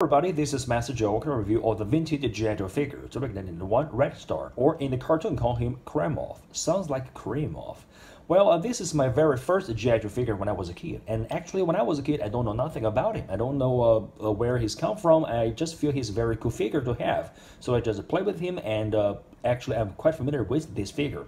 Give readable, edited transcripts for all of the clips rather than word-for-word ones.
Everybody, this is Master Joe. Welcome to a review of the vintage G.I. Joe figure. To make the one Red Star, or in the cartoon call him Kremov. Sounds like Karimov. Well, this is my very first G.I. Joe figure when I was a kid. And actually, when I was a kid, I don't know nothing about him. I don't know where he's come from. I just feel he's a very cool figure to have. So I just play with him, and actually, I'm quite familiar with this figure.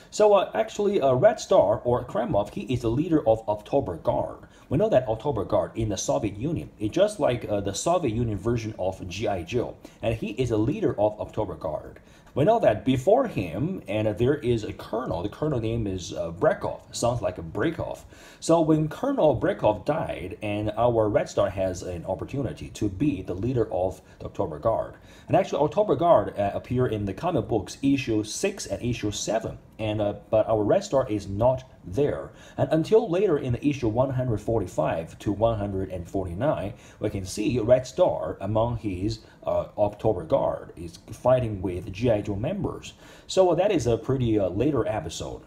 So actually, Red Star, or Kremov, he is the leader of October Guard. We know that October Guard in the Soviet Union is just like the Soviet Union version of G.I. Joe, and he is a leader of October Guard. We know that before him, and there is a colonel. The colonel name is Brekov. Sounds like a Brekov. So when Colonel Brekov died, and our Red Star has an opportunity to be the leader of the October Guard. And actually, October Guard appear in the comic books issue 6 and issue 7. And but our Red Star is not there. And until later in the issue 145 to 149, we can see Red Star among his October Guard is fighting with G.I. Joe members. So that is a pretty later episode.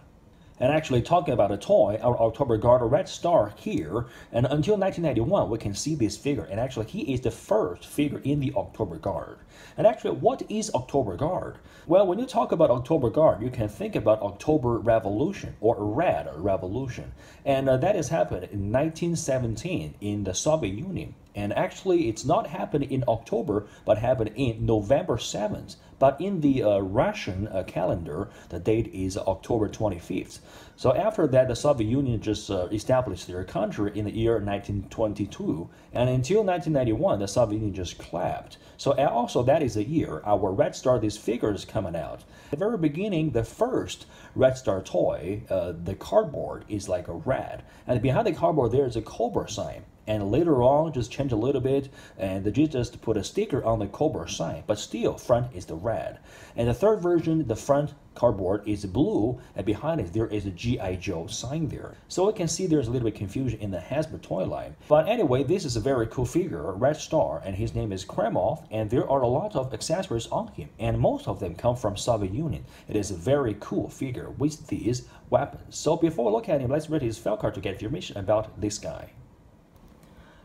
And actually, talking about a toy, our October Guard Red Star here, and until 1991, we can see this figure. And actually, he is the first figure in the October Guard. And actually, what is October Guard? Well, when you talk about October Guard, you can think about October Revolution, or Red Revolution. And that has happened in 1917 in the Soviet Union. And actually, it's not happened in October, but happened in November 7th. But in the Russian calendar, the date is October 25th. So after that, the Soviet Union just established their country in the year 1922. And until 1991, the Soviet Union just collapsed. So also that is the year our Red Star, this figure is coming out. At the very beginning, the first Red Star toy, the cardboard is like a red. And behind the cardboard, there is a Cobra sign. And later on, just change a little bit, and they just put a sticker on the Cobra sign, but still, front is the red. And the third version, the front cardboard is blue, and behind it, there is a G.I. Joe sign there. So we can see there's a little bit confusion in the Hasbro toy line. But anyway, this is a very cool figure, Red Star, and his name is Kremov, and there are a lot of accessories on him, and most of them come from Soviet Union. It is a very cool figure with these weapons. So before we look at him, let's read his file card to get information about this guy.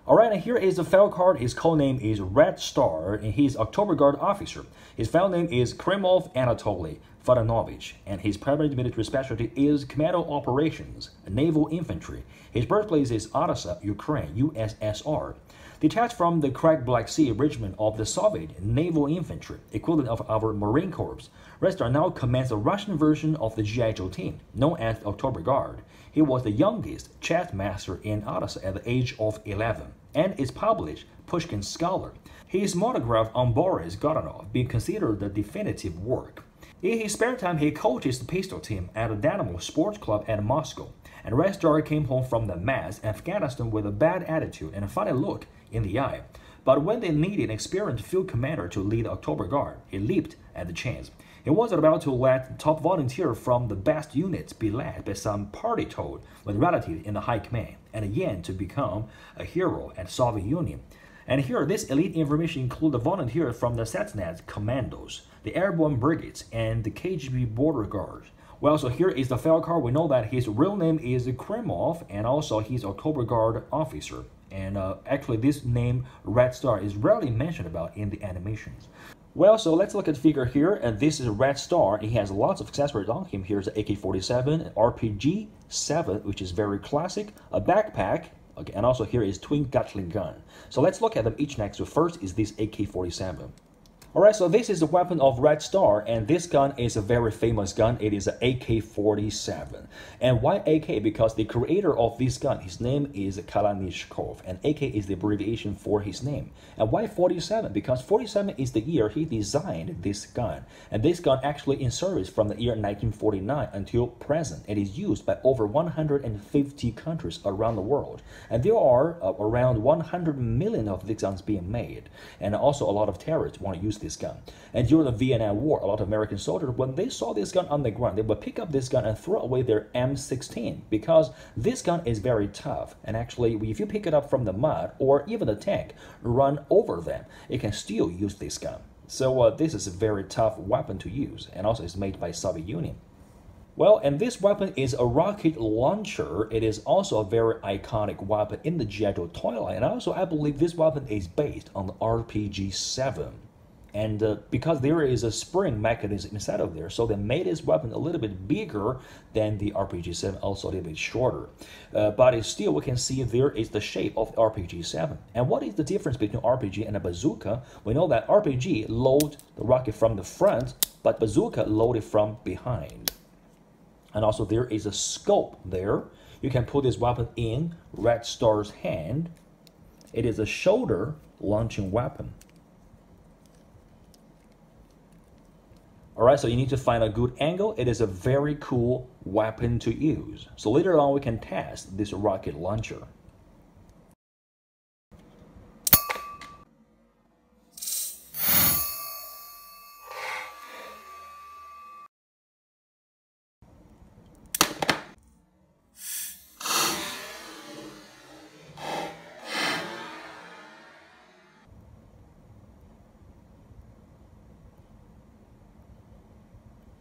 Alright, and here is the file card. His code name is Red Star, and he's October Guard officer. His file name is Kremov Anatoly Fodanovich, and his primary military specialty is commando operations, naval infantry. His birthplace is Odessa, Ukraine, USSR. Detached from the Craig Black Sea Regiment of the Soviet Naval Infantry, equivalent of our Marine Corps, Red Star now commands the Russian version of the G.I. Joe team, known as the October Guard. He was the youngest chess master in Odessa at the age of 11, and is published Pushkin Scholar. His monograph on Boris Godunov being considered the definitive work. In his spare time, he coaches the pistol team at the Dynamo Sports Club at Moscow. And Red Star came home from the mass Afghanistan with a bad attitude and a funny look in the eye. But when they needed an experienced field commander to lead October Guard, he leaped at the chance. He wasn't about to let top volunteer from the best units be led by some party toad with relatives in the high command, and again to become a hero at Soviet Union. And here, this elite information includes the volunteers from the Setsnaz Commandos, the Airborne Brigades, and the KGB Border Guard. Well, so here is the file card. We know that his real name is Kremov, and also he's October Guard officer. And actually, this name, Red Star, is rarely mentioned about in the animations. Well, so let's look at the figure here, and this is Red Star. He has lots of accessories on him. Here's the AK-47, an RPG-7, which is very classic, a backpack, okay, and also here is twin Gatling gun. So let's look at them each next. So first is this AK-47. Alright, so this is the weapon of Red Star, and this gun is a very famous gun. It is an AK-47. And why AK? Because the creator of this gun, his name is Kalashnikov, and AK is the abbreviation for his name. And why 47? Because 47 is the year he designed this gun. And this gun actually in service from the year 1949 until present. It is used by over 150 countries around the world. And there are around 100 million of these guns being made. And also a lot of terrorists want to use this gun. And during the Vietnam War, a lot of American soldiers, when they saw this gun on the ground, they would pick up this gun and throw away their M16 because this gun is very tough. And actually, if you pick it up from the mud or even the tank, run over them, it can still use this gun. So this is a very tough weapon to use, and also it's made by Soviet Union. Well, and this weapon is a rocket launcher. It is also a very iconic weapon in the G.I. Joe toy line. And also, I believe this weapon is based on the RPG-7. And because there is a spring mechanism inside of there, so they made this weapon a little bit bigger than the RPG-7, also a little bit shorter. But it's still, we can see there is the shape of RPG-7. And what is the difference between RPG and a bazooka? We know that RPG load the rocket from the front, but bazooka load it from behind. And also there is a scope there. You can put this weapon in Red Star's hand. It is a shoulder launching weapon. Alright, so you need to find a good angle. It is a very cool weapon to use. So later on we can test this rocket launcher.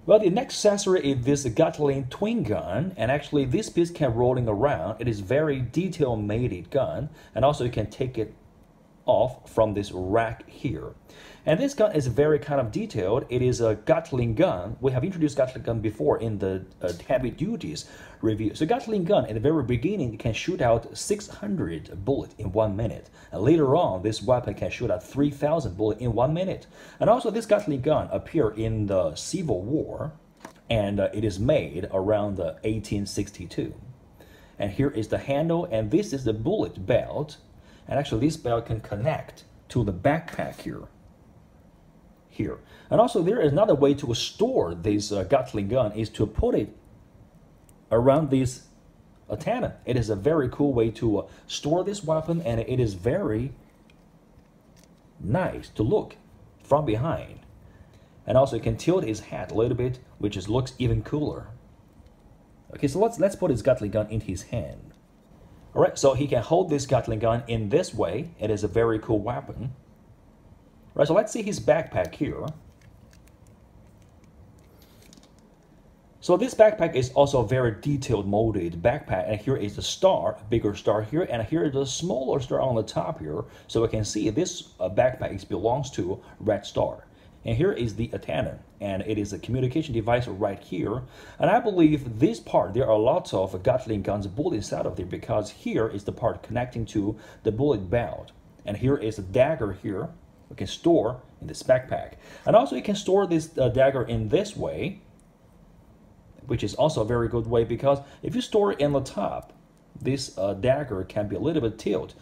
Well, the next accessory is this Gatling twin gun, and actually this piece can rolling around. It is very detail-made gun, and also you can take it off from this rack here. And this gun is very kind of detailed. It is a Gatling gun. We have introduced Gatling gun before in the heavy duties review. So Gatling gun at the very beginning can shoot out 600 bullets in 1 minute. And later on, this weapon can shoot out 3,000 bullets in 1 minute. And also this Gatling gun appeared in the Civil War, and it is made around 1862. And here is the handle, and this is the bullet belt. And actually this belt can connect to the backpack here. And also there is another way to store this Gatling gun is to put it around this antenna. It is a very cool way to store this weapon, and it is very nice to look from behind. And also you can tilt his head a little bit, which is, looks even cooler. Okay, so let's put his Gatling gun in his hand. Alright, so he can hold this Gatling gun in this way. It is a very cool weapon. Right, so let's see his backpack here. So this backpack is also a very detailed molded backpack, and here is the star, a bigger star here, and here is a smaller star on the top here. So we can see this backpack belongs to Red Star. And here is the antenna, and it is a communication device right here. And I believe this part, there are lots of Gatling guns bullet inside of there, because here is the part connecting to the bullet belt. And here is a dagger here. We can store in this backpack. And also you can store this dagger in this way, which is also a very good way, because if you store it in the top, this dagger can be a little bit tilted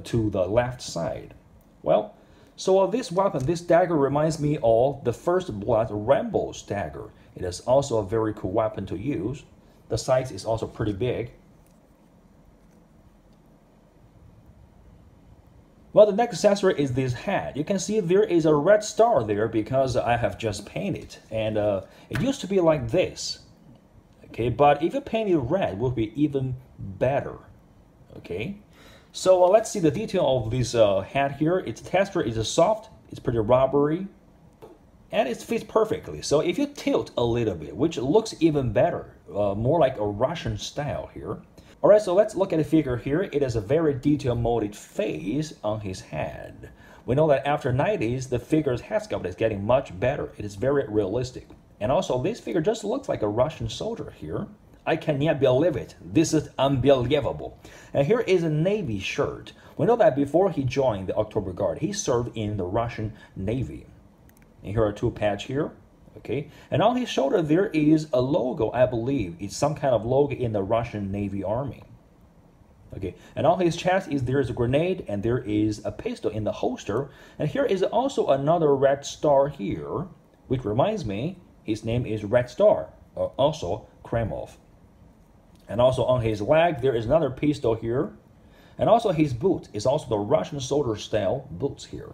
to the left side. Well, so this weapon, this dagger reminds me of the First Blood Rambo's dagger. It is also a very cool weapon to use. The size is also pretty big. Well, the next accessory is this hat. You can see there is a red star there because I have just painted. And it used to be like this. Okay, but if you paint it red, it will be even better. Okay, so let's see the detail of this hat here. Its texture is soft, it's pretty rubbery, and it fits perfectly. So if you tilt a little bit, which looks even better, more like a Russian style here. Alright, so let's look at the figure here. It is a very detail molded face on his head. We know that after 90s, the figure's head sculpt is getting much better. It is very realistic. And also, this figure just looks like a Russian soldier here. I cannot believe it. This is unbelievable. And here is a Navy shirt. We know that before he joined the October Guard, he served in the Russian Navy. And here are two patches here. Okay, and on his shoulder there is a logo, I believe. It's some kind of logo in the Russian Navy Army. Okay, and on his chest there is a grenade, and there is a pistol in the holster. And here is also another red star here, which reminds me, his name is Red Star, also Kremov. And also on his leg there is another pistol here. And also his boot is also the Russian soldier style boots here.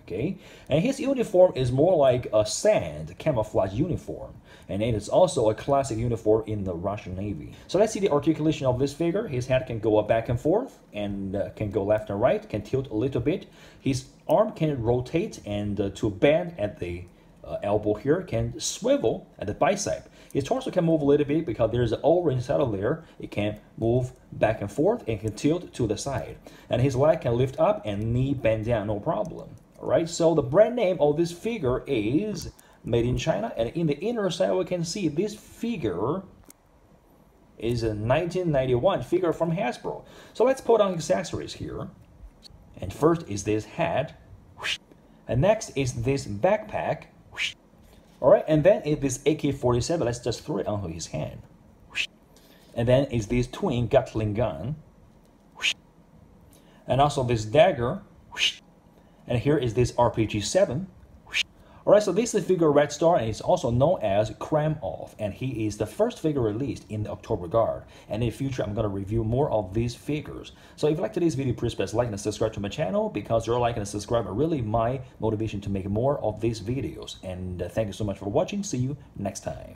Okay, and his uniform is more like a sand camouflage uniform, and it is also a classic uniform in the Russian Navy. So let's see the articulation of this figure. His head can go back and forth, and can go left and right, can tilt a little bit. His arm can rotate and to bend at the elbow here, can swivel at the bicep. His torso can move a little bit because there's an O-ring inside of there. It can move back and forth and can tilt to the side. And his leg can lift up and knee bend down, no problem. All right, so the brand name of this figure is made in China. And in the inner side, we can see this figure is a 1991 figure from Hasbro. So let's put on accessories here. And first is this hat. And next is this backpack. All right, and then is this AK-47. Let's just throw it onto his hand. And then is this twin Gatling gun. And also this dagger. And here is this RPG-7. All right, so this is figure Red Star, and it's also known as Kramov, and he is the first figure released in the October Guard. And in the future, I'm going to review more of these figures. So if you like today's video, please press like and subscribe to my channel, because your like and subscribe are really my motivation to make more of these videos. And thank you so much for watching. See you next time.